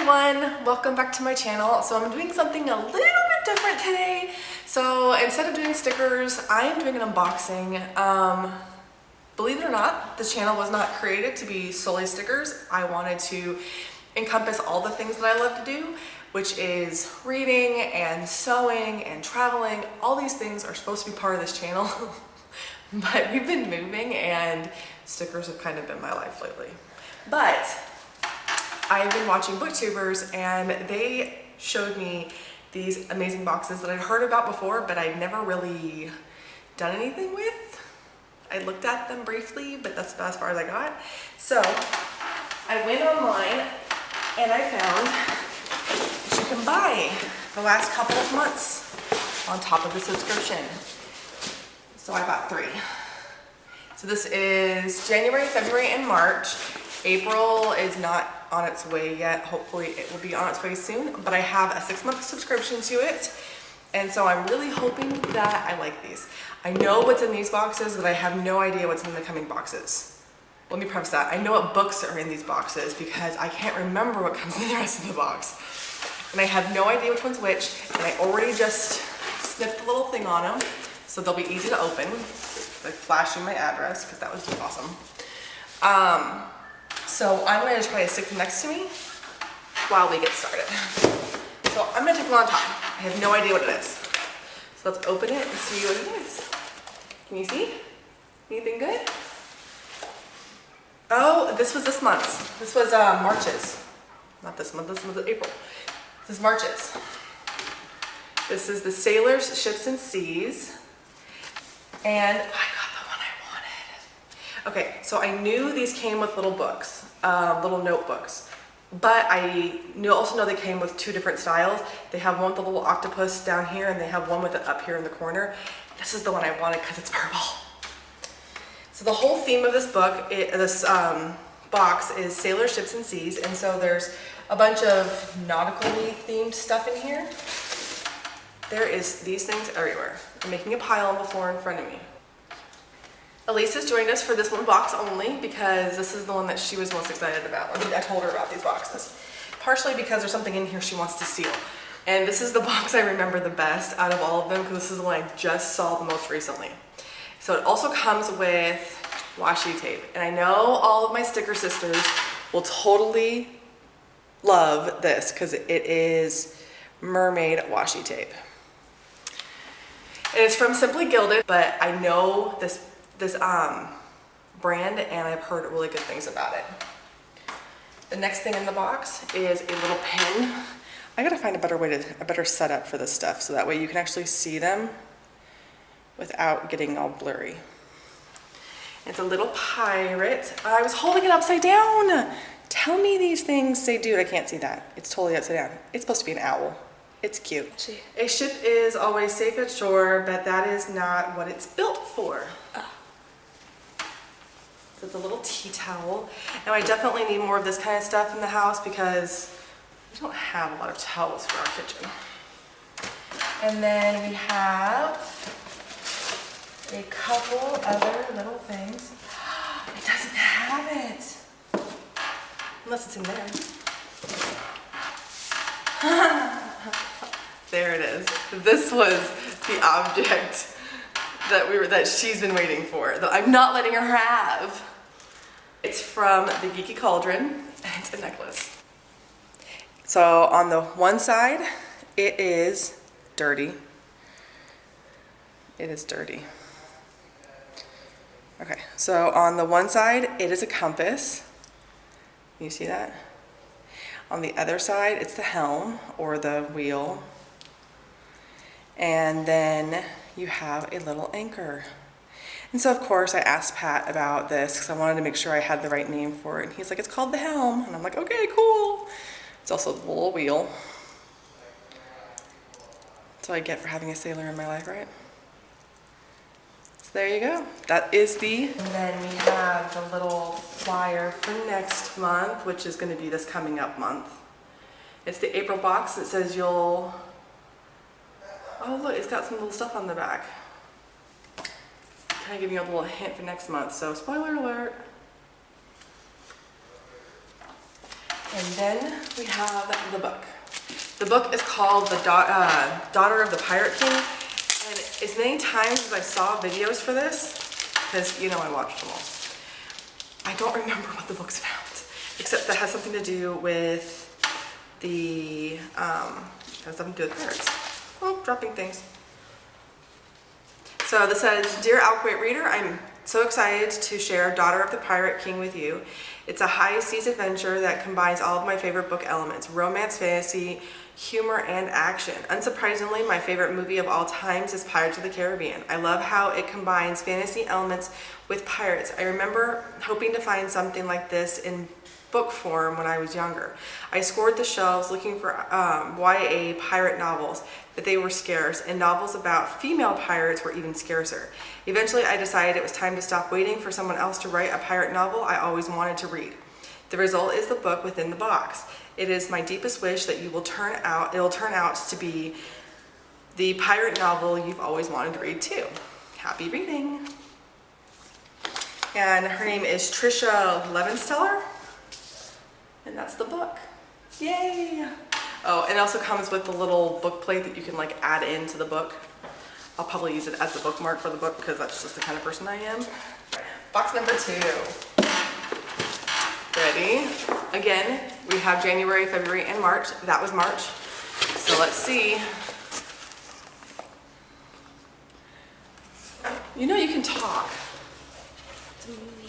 everyone, welcome back to my channel. So I'm doing something a little bit different today. So instead of doing stickers, I am doing an unboxing. Believe it or not, this channel was not created to be solely stickers. I wanted to encompass all the things that I love to do, which is reading and sewing and traveling. All these things are supposed to be part of this channel, but we've been moving and stickers have kind of been my life lately. But I've been watching booktubers and they showed me these amazing boxes that I'd heard about before, but I'd never really done anything with. I looked at them briefly, but that's about as far as I got. So I went online and I found that you can buy the last couple of months on top of the subscription. So I bought 3. So this is January, February, and March. April is not on its way yet. Hopefully it will be on its way soon, but I have a 6-month subscription to it. And so I'm really hoping that I like these. I know what's in these boxes, but I have no idea what's in the coming boxes. Let me preface that. I know what books are in these boxes because I can't remember what comes in the rest of the box. And I have no idea which one's which, and I already just snipped the little thing on them, so they'll be easy to open. Like flashing my address, because that was just awesome. So I'm going to try to stick them next to me while we get started. So I'm going to take one on top. I have no idea what it is. So let's open it and see what it is. Can you see? Anything good? Oh, this was this month's. This was March's. Not this month, this was April. This is March's. This is the Sailors, Ships, and Seas. And I got the one I wanted. Okay, so I knew these came with little books, little notebooks. But I also know they came with 2 different styles. They have one with the little octopus down here, and they have one with it up here in the corner. This is the one I wanted because it's purple. So the whole theme of this book, this box is Sailor, Ships, and Seas. And so there's a bunch of nautically themed stuff in here. There is these things everywhere. I'm making a pile on the floor in front of me. Elise has joined us for this one box only because this is the one that she was most excited about. I told her about these boxes. Partially because there's something in here she wants to steal. And this is the box I remember the best out of all of them because this is the one I just saw the most recently. So it also comes with washi tape. And I know all of my sticker sisters will totally love this because it is mermaid washi tape. And it's from Simply Gilded, but I know this brand and I've heard really good things about it. The next thing in the box is a little pin. I gotta find a better setup for this stuff so that way you can actually see them without getting all blurry. It's a little pirate. I was holding it upside down. Tell me these things say, dude, I can't see that. It's totally upside down. It's supposed to be an owl. It's cute. A ship is always safe at shore, but that is not what it's built for. So it's a little tea towel. Now I definitely need more of this kind of stuff in the house because we don't have a lot of towels for our kitchen. And then we have a couple other little things. It doesn't have it. Unless it's in there. There it is. This was the object that she's been waiting for, that I'm not letting her have. It's from the Geeky Cauldron, and it's a necklace. So on the one side, it is dirty. It is dirty. Okay, so on the one side, it is a compass. Can you see that? On the other side, it's the helm or the wheel. And then you have a little anchor. And so of course I asked Pat about this because I wanted to make sure I had the right name for it. And he's like, it's called the helm. And I'm like, okay, cool. It's also the little wheel. That's what I get for having a sailor in my life, right? So there you go. That is the... And then we have the little flyer for next month, which is going to be this coming up month. It's the April box. It says you'll... Oh look, it's got some little stuff on the back. Kind of giving you a little hint for next month, so spoiler alert. And then we have the book. The book is called The Daughter of the Pirate King. And as many times as I saw videos for this, because you know I watched them all, I don't remember what the book's about, except that has something to do with the, has something to do with pirates. Oh, dropping things. So this says, Dear Alquate reader, I'm so excited to share Daughter of the Pirate King with you. It's a high seas adventure that combines all of my favorite book elements: romance, fantasy, humor, and action. Unsurprisingly, my favorite movie of all times is Pirates of the Caribbean. I love how it combines fantasy elements with pirates. I remember hoping to find something like this in book form when I was younger. I scoured the shelves looking for YA pirate novels, but they were scarce, and novels about female pirates were even scarcer. Eventually, I decided it was time to stop waiting for someone else to write a pirate novel I always wanted to read. The result is the book within the box. It is my deepest wish that it'll turn out to be the pirate novel you've always wanted to read too. Happy reading. And her name is Trisha Levensteller. And that's the book. Yay! Oh, it also comes with the little book plate that you can like add into the book. I'll probably use it as the bookmark for the book because that's just the kind of person I am. Box number 2. Ready? Again, we have January, February, and March. That was March. So let's see. You know you can talk.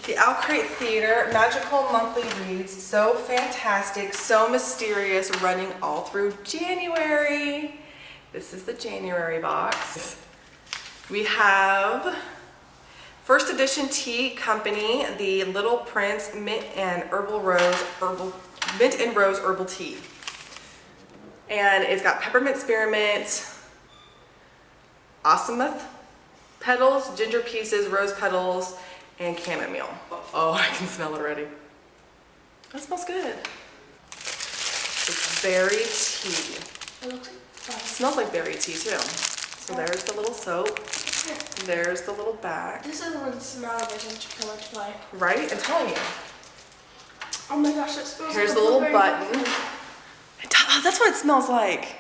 The Alcrate Theater, magical monthly reads, so fantastic, so mysterious, running all through January. This is the January box. We have First Edition Tea Company, the Little Prince Mint and Rose Herbal Tea. And it's got peppermint spearmint, asamuth petals, ginger pieces, rose petals, and chamomile. Oh, I can smell it already. That smells good. It's berry tea. It smells like berry tea too. So there's the little soap. There's the little bag. This is what the smell of it comes like. Right? I'm telling you. Oh my gosh, it smells Here's like the little blueberry button. Oh, that's what it smells like.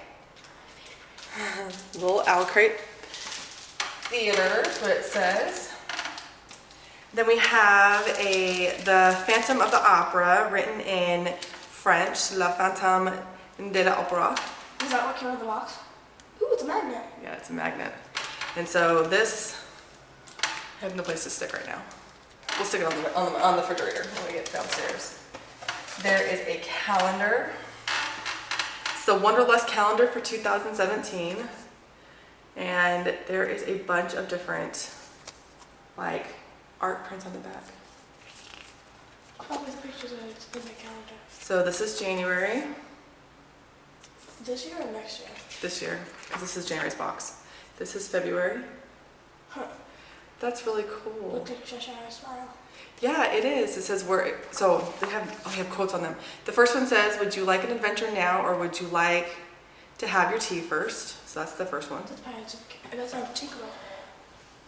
Little Alcrate Theater is what it says. Then we have the Phantom of the Opera, written in French, La Fantôme de l'Opéra. Is that what came with the box? Ooh, it's a magnet. Yeah, it's a magnet. And so this, I have no place to stick right now. We'll stick it on the refrigerator when we get downstairs. There is a calendar. It's the Wanderlust calendar for 2017. And there is a bunch of different, like, art prints on the back. Oh, with pictures of it in my calendar. So this is January. This year or next year? This year, because this is January's box. This is February. Huh. That's really cool. Look at Cheshire Smile. Yeah, it is. It says so they have quotes on them. The first one says, would you like an adventure now, or would you like to have your tea first? So that's the first one. That's not Tinkerbell.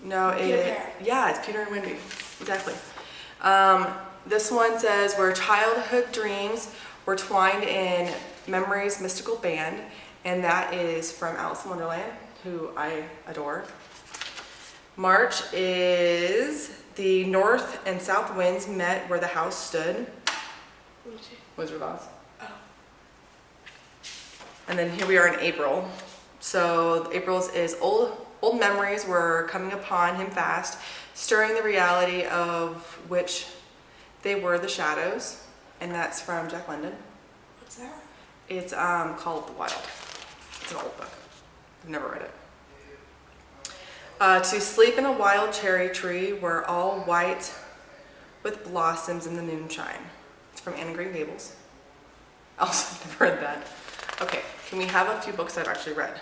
No, yeah, it's Peter and Wendy. Exactly. This one says, where childhood dreams were twined in memory's mystical band, and that is from Alice in Wonderland, who I adore. March is the north and south winds met where the house stood. Wizard of Oz. Oh. And then here we are in April. So April's is old memories were coming upon him fast, stirring the reality of which they were the shadows. And that's from Jack London. What's that? It's called The Wild. It's an old book. I've never read it. To sleep in a wild cherry tree where all white with blossoms in the moonshine. It's from Anne of Green Gables. Also never read that. Okay, can we have a few books I've actually read?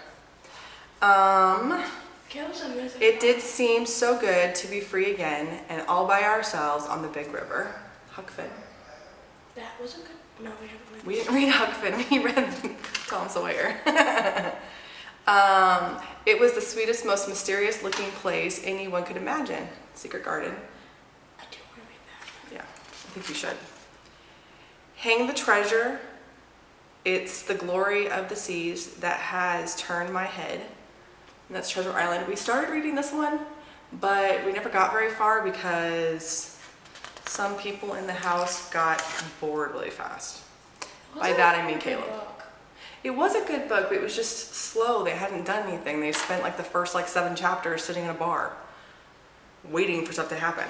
It did seem so good to be free again and all by ourselves on the big river. Huck Finn. That wasn't good. No, we haven't read. We didn't read Huck Finn. We read Tom Sawyer. It was the sweetest, most mysterious looking place anyone could imagine. Secret Garden. I do want to read that. Yeah, I think you should. Hang the Treasure. It's the glory of the seas that has turned my head. And that's Treasure Island. We started reading this one, but we never got very far because some people in the house got bored really fast. By that I mean Caleb. It was a good book, but it was just slow. They hadn't done anything. They spent like the first 7 chapters sitting in a bar, waiting for stuff to happen.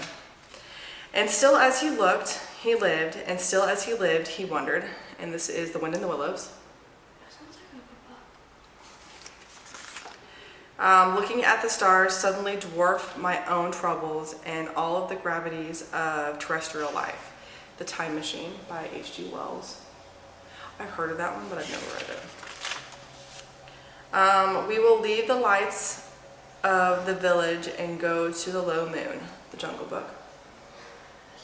And still as he looked, he lived, and still as he lived, he wondered. And this is The Wind in the Willows. That sounds like a good book. Looking at the stars suddenly dwarfed my own troubles and all of the gravities of terrestrial life. The Time Machine by H.G. Wells. I've heard of that one, but I've never read it. We will leave the lights of the village and go to the low moon. The Jungle Book.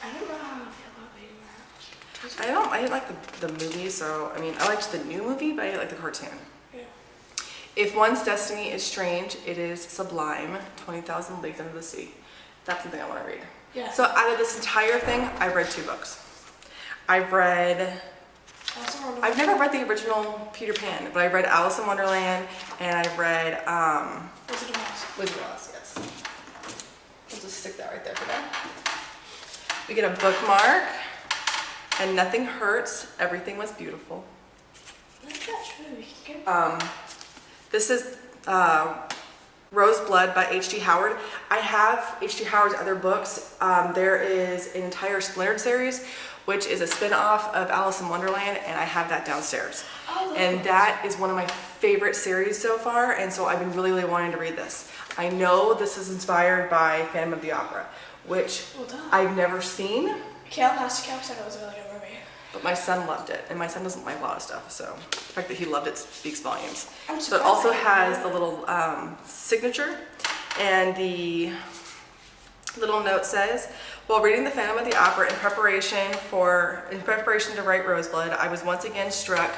I don't know how I feel about reading that. I didn't like the movie, so I mean, I liked the new movie, but I didn't like the cartoon. Yeah. If one's destiny is strange, it is sublime. 20,000 Leagues Under the Sea. That's something I want to read. Yeah. So out of this entire thing, I've read 2 books. I've never read the original Peter Pan, but I read Alice in Wonderland, and I read Wizard of Oz. Wizard of Oz, yes. We'll just stick that right there for now. We get a bookmark, and nothing hurts, everything was beautiful. That's not true. You can get This is Rose Blood by H.G. Howard. I have H.G. Howard's other books. There is an entire Splintered series, which is a spin-off of Alice in Wonderland, and I have that downstairs. Oh, And that is one of my favorite series so far, and so I've been really, really wanting to read this. I know this is inspired by Phantom of the Opera, which I've never seen. Cal has to Cal said it was a really good movie. But my son loved it, and my son doesn't like a lot of stuff, so the fact that he loved it speaks volumes. I'm So it surprised also I has didn't the little signature, and the little note says, while reading the Phantom of the Opera in preparation to write Roseblood, I was once again struck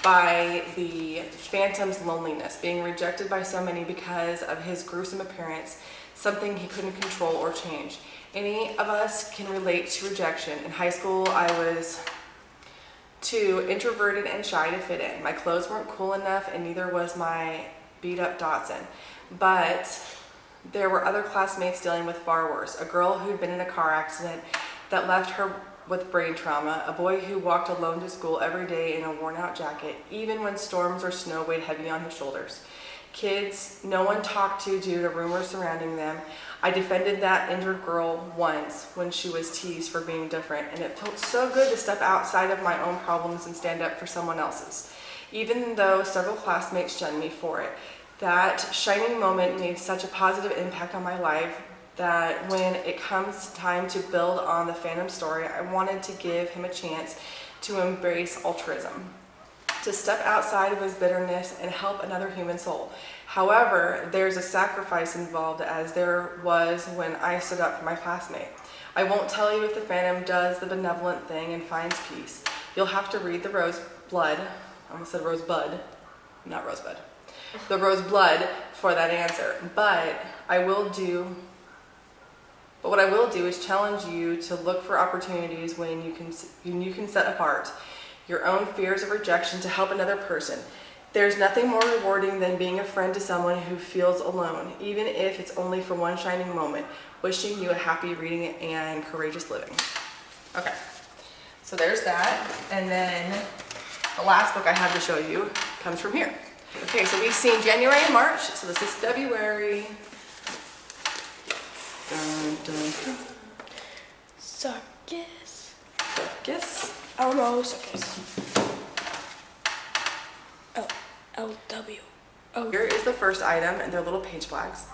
by the Phantom's loneliness, being rejected by so many because of his gruesome appearance, something he couldn't control or change. Any of us can relate to rejection. In high school, I was too introverted and shy to fit in. My clothes weren't cool enough, and neither was my beat-up Datsun. But there were other classmates dealing with far worse. A girl who'd been in a car accident that left her with brain trauma, a boy who walked alone to school every day in a worn-out jacket, even when storms or snow weighed heavy on his shoulders. Kids no one talked to due to rumors surrounding them. I defended that injured girl once when she was teased for being different, and it felt so good to step outside of my own problems and stand up for someone else's. Even though several classmates shunned me for it, that shining moment made such a positive impact on my life that when it comes time to build on the Phantom story, I wanted to give him a chance to embrace altruism, to step outside of his bitterness and help another human soul. However, there's a sacrifice involved, as there was when I stood up for my classmate. I won't tell you if the Phantom does the benevolent thing and finds peace. You'll have to read the Roseblood, I almost said Rosebud, not Rosebud, the Roseblood for that answer. But what I will do is challenge you to look for opportunities when you can set apart your own fears of rejection to help another person. There's nothing more rewarding than being a friend to someone who feels alone, even if it's only for one shining moment. Wishing you a happy reading and courageous living. Okay, so there's that. And then the last book I have to show you comes from here. Okay, so we've seen January and March, so this is February. Dun, dun, dun. Circus. Circus. Oh no, circus. L-W. Oh. Here is the first item, and they're little page flags.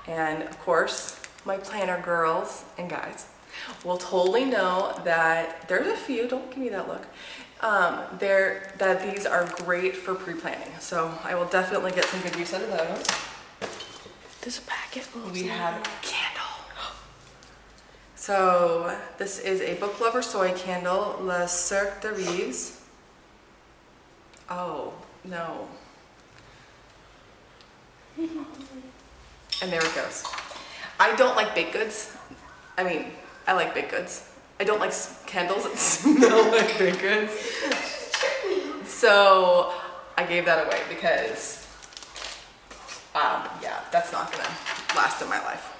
And of course, my planner girls and guys will totally know that there's a few, don't give me that look, that these are great for pre-planning. So I will definitely get some good use out of those. There's a packet full of We cinnamon have rolls. candle. So this is a Book Lover Soy candle, Le Cirque de Rêves. Oh, no. And there it goes. I don't like baked goods. I mean, I like baked goods, I don't like candles that smell like baked goods. So I gave that away because, yeah, that's not gonna last in my life.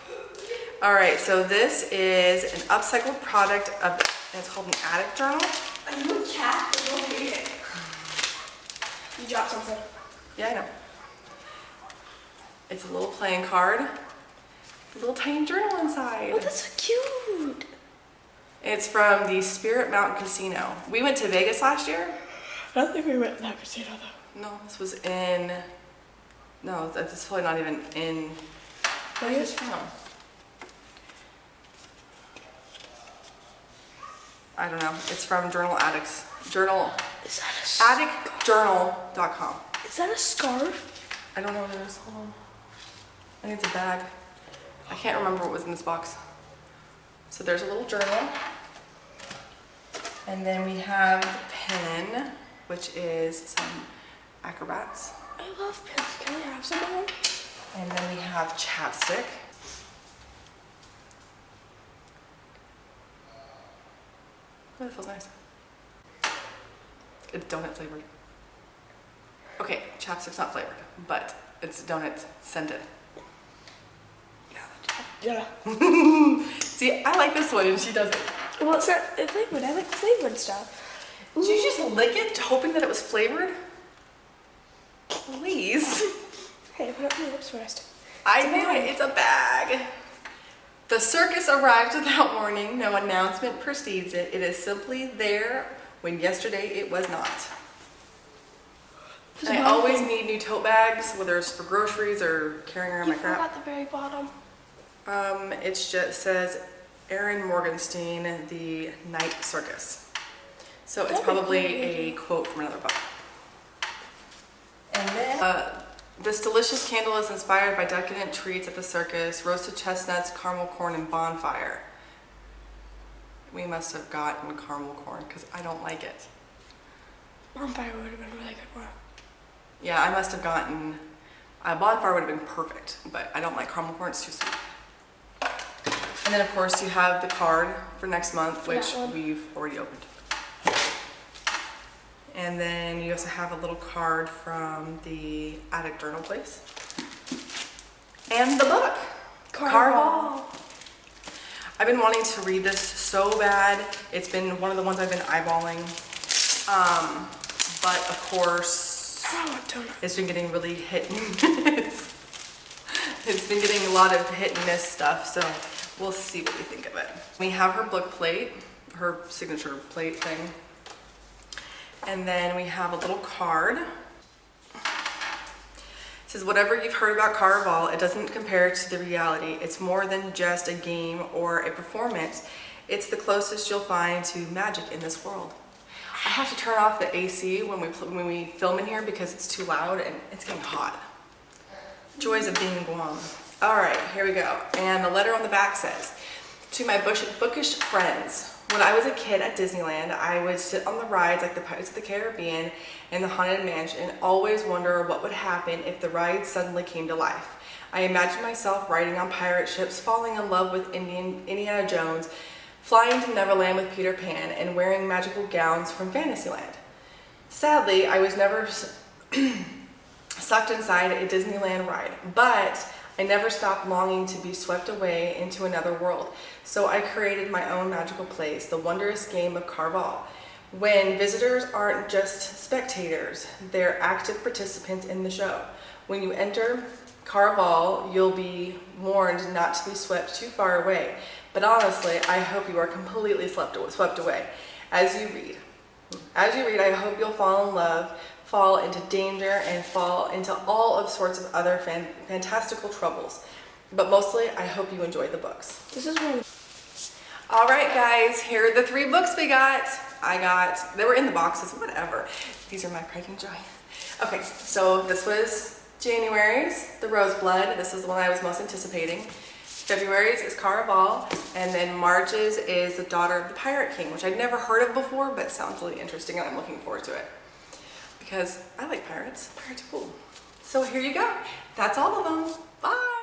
All right, so this is an upcycled product of, and it's called an attic journal. Are you a cat? Or don't read it. You dropped something. Yeah, I know. It's a little playing card, a little tiny journal inside. Oh, that's so cute. It's from the Spirit Mountain Casino. We went to Vegas last year. I don't think we went to that casino though. No, this was in, no, that's probably not even in Vegas. I don't know. It's from Journal Addicts. Journal. Is that addictjournal.com. Is that a scarf? I don't know what it is. Hold on. I think it's a bag. I can't remember what was in this box. So there's a little journal. And then we have the pen, which is some acrobats. I love pins. Can I have some of them? And then we have chapstick. Oh, that feels nice. It's donut flavored. Okay, chapstick's not flavored, but it's donut scented. Yeah. See, I like this one and she doesn't. Well, it's not flavored. I like flavored stuff. Did you just lick it hoping that it was flavored? Please. Hey, put up my lips first. I knew it. It's a bag. The circus arrives without warning. No announcement precedes it. It is simply there when yesterday it was not. And I always need new tote bags, whether it's for groceries or carrying around my crap. At the very bottom. It just says Aaron Morgenstein, The Night Circus. So it's probably a quote from another book. And then this delicious candle is inspired by decadent treats at the circus, roasted chestnuts, caramel corn, and bonfire. We must have gotten caramel corn because I don't like it. Bonfire would have been really good one. Yeah, I must have gotten, bonfire would have been perfect, but I don't like caramel corn, it's too sweet. And then of course you have the card for next month, which we've already opened. And then you also have a little card from the Attic Journal place. And the book, Carval. I've been wanting to read this so bad. It's been one of the ones I've been eyeballing. But of course, it's been getting really hit and miss. It's been getting a lot of hit and miss stuff, so we'll see what we think of it. We have her book plate, her signature plate thing. And then we have a little card. It says, whatever you've heard about Carval, it doesn't compare to the reality. It's more than just a game or a performance. It's the closest you'll find to magic in this world. I have to turn off the AC when we film in here because it's too loud and it's getting hot. Joys of being in Guam. All right, here we go. And the letter on the back says, to my bookish friends, when I was a kid at Disneyland, I would sit on the rides like the Pirates of the Caribbean and the Haunted Mansion and always wonder what would happen if the ride suddenly came to life. I imagined myself riding on pirate ships, falling in love with Indiana Jones, flying to Neverland with Peter Pan, and wearing magical gowns from Fantasyland. Sadly, I was never sucked inside a Disneyland ride, but I never stopped longing to be swept away into another world. So I created my own magical place, the wondrous game of Carval. When visitors aren't just spectators, they're active participants in the show. When you enter Carval, you'll be warned not to be swept too far away. But honestly, I hope you are completely swept away as you read. As you read, I hope you'll fall in love, fall into danger, and fall into all of sorts of other fantastical troubles. But mostly, I hope you enjoy the books. This is one. All right, guys, here are the 3 books we got. They were in the boxes, whatever. These are my pride and joy. Okay, so this was January's, The Rose Blood. This is the one I was most anticipating. February's is Carval, and then March's is The Daughter of the Pirate King, which I'd never heard of before, but sounds really interesting, and I'm looking forward to it. Because I like pirates. Pirates are cool. So here you go. That's all of them. Bye.